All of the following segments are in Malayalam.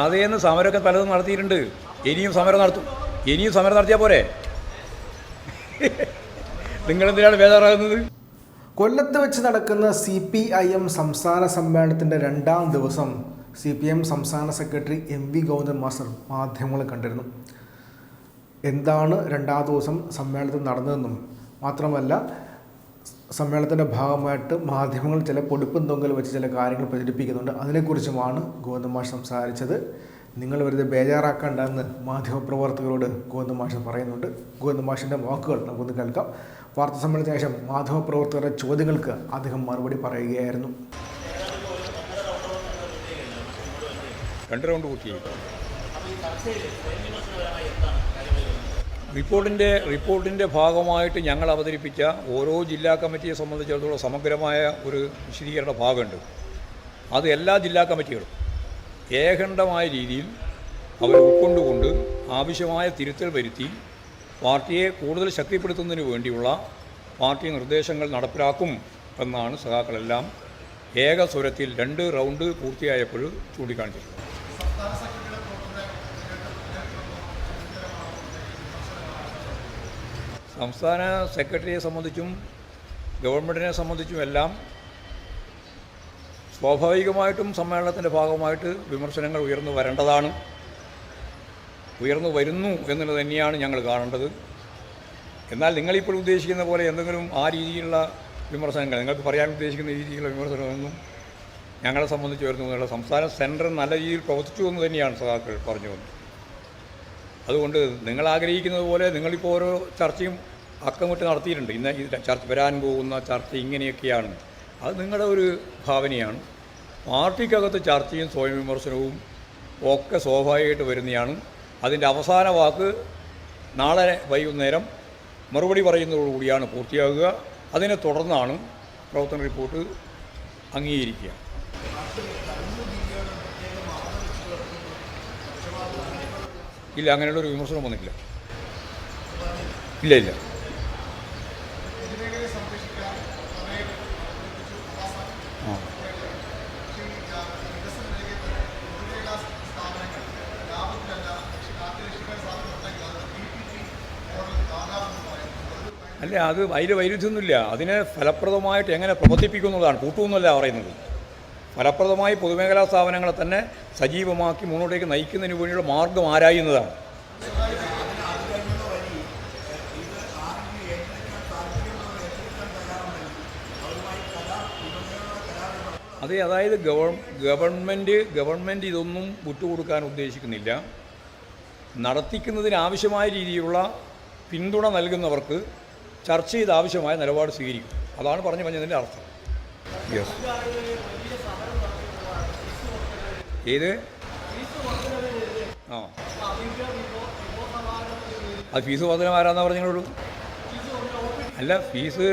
അതേന്ന് സമരമൊക്കെ പലതും നടത്തിയിട്ടുണ്ട്. ഇനിയും സമരം നടത്തും. ഇനിയും സമരം നടത്തിയാൽ പോരെ? നിങ്ങളെന്തിനാണ് ബേജാറാകുന്നത്? കൊല്ലത്ത് വെച്ച് നടക്കുന്ന CPIM സംസ്ഥാന സമ്മേളനത്തിൻ്റെ 2ാം ദിവസം CPIM സംസ്ഥാന സെക്രട്ടറി MV ഗോവിന്ദൻ മാസ്റ്റർ മാധ്യമങ്ങളെ കണ്ടിരുന്നു. എന്താണ് 2ാം ദിവസം സമ്മേളനത്തിൽ നടന്നതെന്നും മാത്രമല്ല സമ്മേളനത്തിൻ്റെ ഭാഗമായിട്ട് മാധ്യമങ്ങൾ ചില പൊടിപ്പും തൊങ്കൽ വെച്ച് ചില കാര്യങ്ങൾ പ്രചരിപ്പിക്കുന്നുണ്ട്. അതിനെക്കുറിച്ചുമാണ് ഗോവിന്ദൻ മാഷ് സംസാരിച്ചത്. നിങ്ങൾ വെറുതെ ബേജാറാക്കേണ്ടെന്ന് മാധ്യമപ്രവർത്തകരോട് ഗോവിന്ദൻ മാഷ് പറയുന്നുണ്ട്. ഗോവിന്ദൻ മാഷിൻ്റെ വാക്കുകൾ നമുക്കൊന്ന് കേൾക്കാം. വാർത്താ സമ്മേളനത്തിന് ശേഷം മാധ്യമപ്രവർത്തകരുടെ ചോദ്യങ്ങൾക്ക് അദ്ദേഹം മറുപടി പറയുകയായിരുന്നു. 2 റൗണ്ട് പൂർത്തിയായി. റിപ്പോർട്ടിൻ്റെ ഭാഗമായിട്ട് ഞങ്ങൾ അവതരിപ്പിച്ച ഓരോ ജില്ലാ കമ്മിറ്റിയെ സംബന്ധിച്ചിടത്തോളം സമഗ്രമായ ഒരു വിശദീകരണ ഭാഗമുണ്ട്. അത് എല്ലാ ജില്ലാ കമ്മിറ്റികളും ഏകണ്ഠമായ രീതിയിൽ അവർ ഉൾക്കൊണ്ടുകൊണ്ട് ആവശ്യമായ തിരുത്തൽ വരുത്തി പാർട്ടിയെ കൂടുതൽ ശക്തിപ്പെടുത്തുന്നതിന് വേണ്ടിയുള്ള പാർട്ടി നിർദ്ദേശങ്ങൾ നടപ്പിലാക്കും എന്നാണ് സഖാക്കളെല്ലാം ഏകസ്വരത്തിൽ 2 റൗണ്ട് പൂർത്തിയായപ്പോൾ ചൂണ്ടിക്കാണിച്ചത്. സംസ്ഥാന സെക്രട്ടറിയെ സംബന്ധിച്ചും ഗവൺമെൻറ്റിനെ സംബന്ധിച്ചും എല്ലാം സ്വാഭാവികമായിട്ടും സമ്മേളനത്തിൻ്റെ ഭാഗമായിട്ട് വിമർശനങ്ങൾ ഉയർന്നു വരേണ്ടതാണ്. ഉയർന്നു വരുന്നു എന്നുള്ളത് തന്നെയാണ് ഞങ്ങൾ കാണേണ്ടത്. എന്നാൽ നിങ്ങളിപ്പോൾ ഉദ്ദേശിക്കുന്ന പോലെ എന്തെങ്കിലും ആ രീതിയിലുള്ള വിമർശനങ്ങൾ, നിങ്ങൾക്ക് പറയാൻ ഉദ്ദേശിക്കുന്ന രീതിയിലുള്ള വിമർശനമൊന്നും ഞങ്ങളെ സംബന്ധിച്ച് വരുന്നു. സംസ്ഥാന സെൻറ്റർ നല്ല രീതിയിൽ പ്രവർത്തിച്ചു എന്ന് തന്നെയാണ് സഖാക്കൾ പറഞ്ഞു വന്നത്. അതുകൊണ്ട് നിങ്ങൾ ആഗ്രഹിക്കുന്നത് പോലെ നിങ്ങളിപ്പോൾ ഓരോ ചർച്ചയും അക്കമിട്ട് നടത്തിയിട്ടുണ്ട്. ഇന്ന് ഈ ചർച്ച വരാൻ പോകുന്ന ചർച്ച ഇങ്ങനെയൊക്കെയാണ്. അത് നിങ്ങളുടെ ഒരു ഭാവനയാണ്. പാർട്ടിക്കകത്ത് ചർച്ചയും സ്വയം വിമർശനവും ഒക്കെ സ്വാഭാവികമായിട്ട് വരുന്നതാണ്. അതിൻ്റെ അവസാന വാക്ക് നാളെ വൈകുന്നേരം മറുപടി പറയുന്നതോടുകൂടിയാണ് പൂർത്തിയാകുക. അതിനെ തുടർന്നാണ് പ്രവർത്തന റിപ്പോർട്ട് അംഗീകരിക്കുക. ഇല്ല, അങ്ങനെയുള്ളൊരു വിമർശനം വന്നിട്ടില്ല. ഇല്ല. അല്ല, അത് അതിൽ വൈരുദ്ധ്യമൊന്നുമില്ല. അതിനെ ഫലപ്രദമായിട്ട് എങ്ങനെ പ്രവർത്തിപ്പിക്കുന്നുള്ളതാണ്, കൂട്ടുമെന്നല്ല പറയുന്നത്. ഫലപ്രദമായി പൊതുമേഖലാ സ്ഥാപനങ്ങളെ തന്നെ സജീവമാക്കി മുന്നോട്ടേക്ക് നയിക്കുന്നതിന് വേണ്ടിയുള്ള മാർഗം ആരായുന്നതാണ്. അതെ, അതായത് ഗവൺമെൻറ് ഇതൊന്നും വിട്ടുകൊടുക്കാൻ ഉദ്ദേശിക്കുന്നില്ല. നടത്തിക്കുന്നതിന് ആവശ്യമായ രീതിയിലുള്ള പിന്തുണ നൽകുന്നവർക്ക് ചർച്ച ചെയ്ത് ആവശ്യമായ നിലപാട് സ്വീകരിക്കും. അതാണ് പറഞ്ഞു പറഞ്ഞതിൻ്റെ അർത്ഥം. യെസ്. ഏത്? അത് ഫീസ് വർധനം ആരാന്നാ പറഞ്ഞോളൂ. അല്ല, ഫീസ്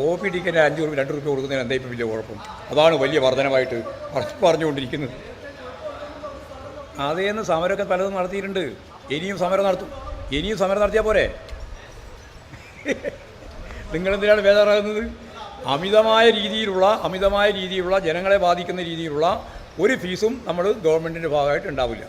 OP ടിക്കറ്റ് 5 രൂപ 2 രൂപ കൊടുക്കുന്നതിന് എന്താ ഇപ്പം വലിയ കുഴപ്പം? അതാണ് വലിയ വർധനമായിട്ട് പറഞ്ഞുകൊണ്ടിരിക്കുന്നത്. അതേന്ന് സമരമൊക്കെ പലതും നടത്തിയിട്ടുണ്ട്. ഇനിയും സമരം നടത്തും. ഇനിയും സമരം നടത്തിയാൽ പോരെ? നിങ്ങളെന്തിനാണ് ബേജാറാകുന്നത്? അമിതമായ രീതിയിലുള്ള ജനങ്ങളെ ബാധിക്കുന്ന രീതിയിലുള്ള ഒരു ഫീസും നമ്മൾ ഗവൺമെൻറ്റിൻ്റെ ഭാഗമായിട്ട് ഉണ്ടാവില്ല.